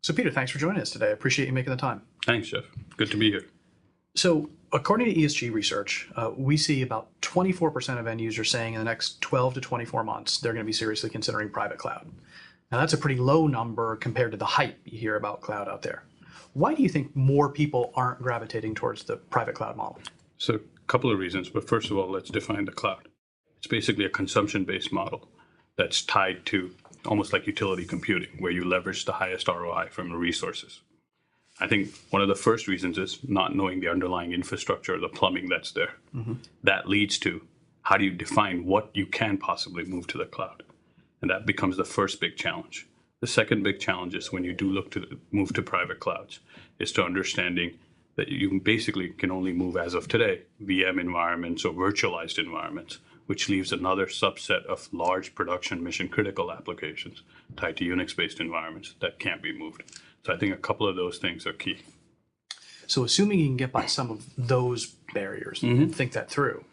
So Peter, thanks for joining us today. I appreciate you making the time. Thanks, Jeff. Good to be here. So according to ESG research, we see about 24% of end users saying in the next 12 to 24 months, they're going to be seriously considering private cloud. Now that's a pretty low number compared to the hype you hear about cloud out there. Why do you think more people aren't gravitating towards the private cloud model? So a couple of reasons, but first of all, let's define the cloud. It's basically a consumption-based model that's tied to almost like utility computing, where you leverage the highest ROI from the resources. I think one of the first reasons is not knowing the underlying infrastructure, the plumbing that's there. That leads to how do you define what you can possibly move to the cloud? And that becomes the first big challenge. The second big challenge is when you do look to move to private clouds, is to understanding that you basically can only move as of today, VM environments or virtualized environments, which leaves another subset of large production mission critical applications tied to Unix-based environments that can't be moved. So I think a couple of those things are key. So assuming you can get by some of those barriers and think that through,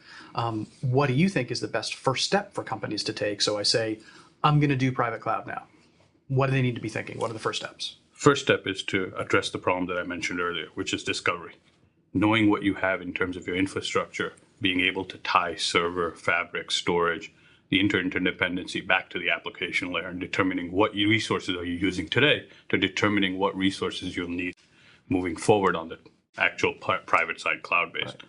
what do you think is the best first step for companies to take? So I say, I'm going to do private cloud now. What do they need to be thinking? What are the first steps? First step is to address the problem that I mentioned earlier, which is discovery. Knowing what you have in terms of your infrastructure, being able to tie server, fabric, storage, the interdependency back to the application layer, and determining what resources are you using today to determining what resources you'll need moving forward on the actual private side cloud-based. Right.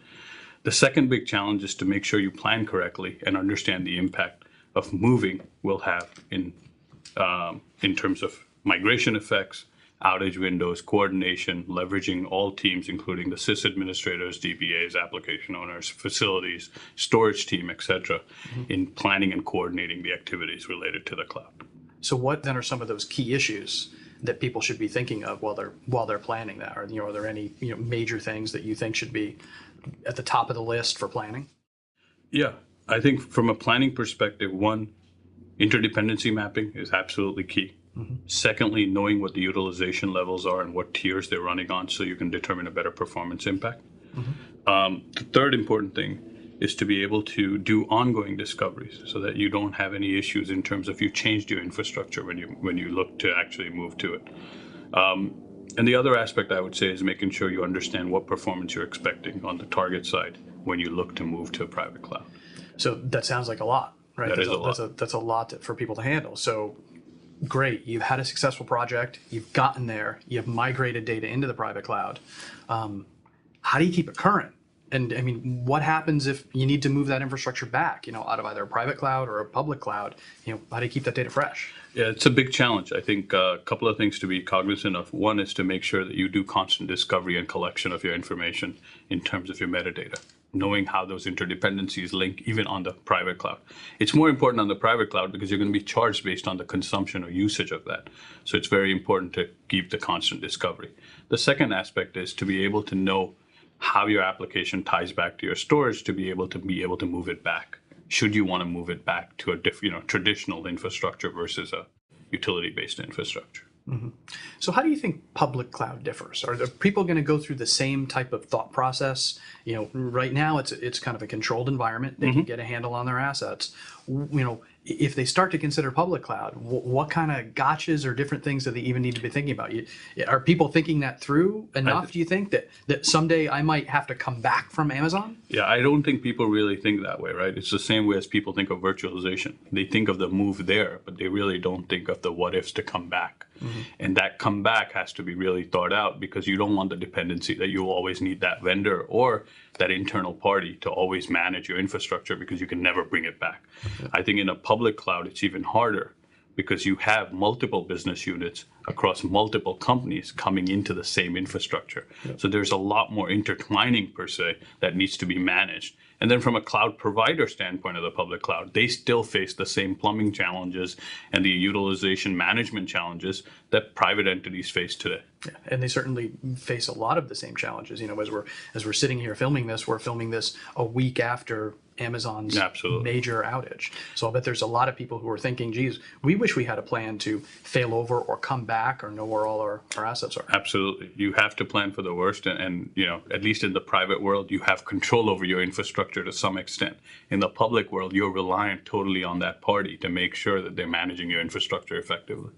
The second big challenge is to make sure you plan correctly and understand the impact of moving will have in terms of migration effects, outage windows, coordination, leveraging all teams, including the sys administrators, DBAs, application owners, facilities, storage team, et cetera, in planning and coordinating the activities related to the cloud. So what then are some of those key issues that people should be thinking of while they're planning that? Or are there any major things that you think should be at the top of the list for planning? Yeah, I think from a planning perspective, one, interdependency mapping is absolutely key. Secondly, knowing what the utilization levels are and what tiers they're running on so you can determine a better performance impact. The third important thing is to be able to do ongoing discoveries so that you don't have any issues in terms of you changed your infrastructure when you look to actually move to it. And the other aspect I would say is making sure you understand what performance you're expecting on the target side when you look to move to a private cloud. So that sounds like a lot, right? That is a lot. That's a lot for people to handle. So great, you've had a successful project, you've gotten there, you've migrated data into the private cloud. How do you keep it current? And I mean, what happens if you need to move that infrastructure back, out of either a private cloud or a public cloud? How do you keep that data fresh? Yeah, it's a big challenge. I think a couple of things to be cognizant of. One is to make sure that you do constant discovery and collection of your information in terms of your metadata, knowing how those interdependencies link even on the private cloud. It's more important on the private cloud because you're going to be charged based on the consumption or usage of that. So it's very important to keep the constant discovery. The second aspect is to be able to know how your application ties back to your storage to be able to move it back. Should you want to move it back to a traditional infrastructure versus a utility-based infrastructure? So how do you think public cloud differs? Are the people going to go through the same type of thought process? Right now it's kind of a controlled environment. They can get a handle on their assets. If they start to consider public cloud, what kind of gotchas or different things do they even need to be thinking about? Are people thinking that through enough, do you think, that someday I might have to come back from Amazon? Yeah, I don't think people really think that way, right? It's the same way as people think of virtualization. They think of the move there, but they really don't think of the what ifs to come back. And that come back has to be really thought out because you don't want the dependency that you always need that vendor or that internal party to always manage your infrastructure because you can never bring it back. I think in a public cloud, it's even harder because you have multiple business units across multiple companies coming into the same infrastructure. So there's a lot more intertwining per se that needs to be managed. And then from a cloud provider standpoint of the public cloud, they still face the same plumbing challenges and the utilization management challenges that private entities face today. Yeah, and they certainly face a lot of the same challenges. As we're sitting here filming this, we're filming this a week after Amazon's major outage. So I'll bet there's a lot of people who are thinking, geez, we wish we had a plan to fail over or come back or know where all our assets are. Absolutely. You have to plan for the worst. And at least in the private world, you have control over your infrastructure to some extent. In the public world, you're reliant totally on that party to make sure that they're managing your infrastructure effectively.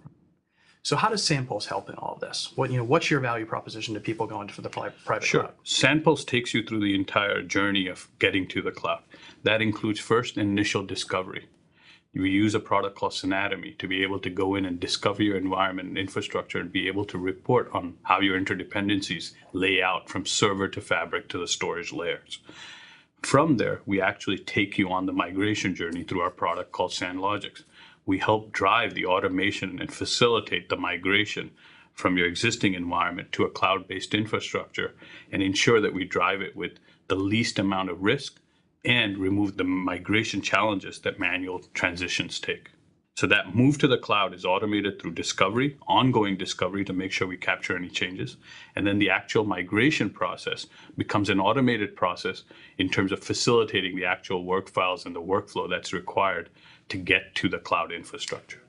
So how does SANpulse help in all of this? What's your value proposition to people going for the private Sure. cloud? SANpulse takes you through the entire journey of getting to the cloud. That includes first initial discovery. We use a product called SANatomy to be able to go in and discover your environment and infrastructure and be able to report on how your interdependencies lay out from server to fabric to the storage layers. From there, we actually take you on the migration journey through our product called SANlogics. We help drive the automation and facilitate the migration from your existing environment to a cloud-based infrastructure and ensure that we drive it with the least amount of risk and remove the migration challenges that manual transitions take. So that move to the cloud is automated through discovery, ongoing discovery to make sure we capture any changes. And then the actual migration process becomes an automated process in terms of facilitating the actual work files and the workflow that's required to get to the cloud infrastructure.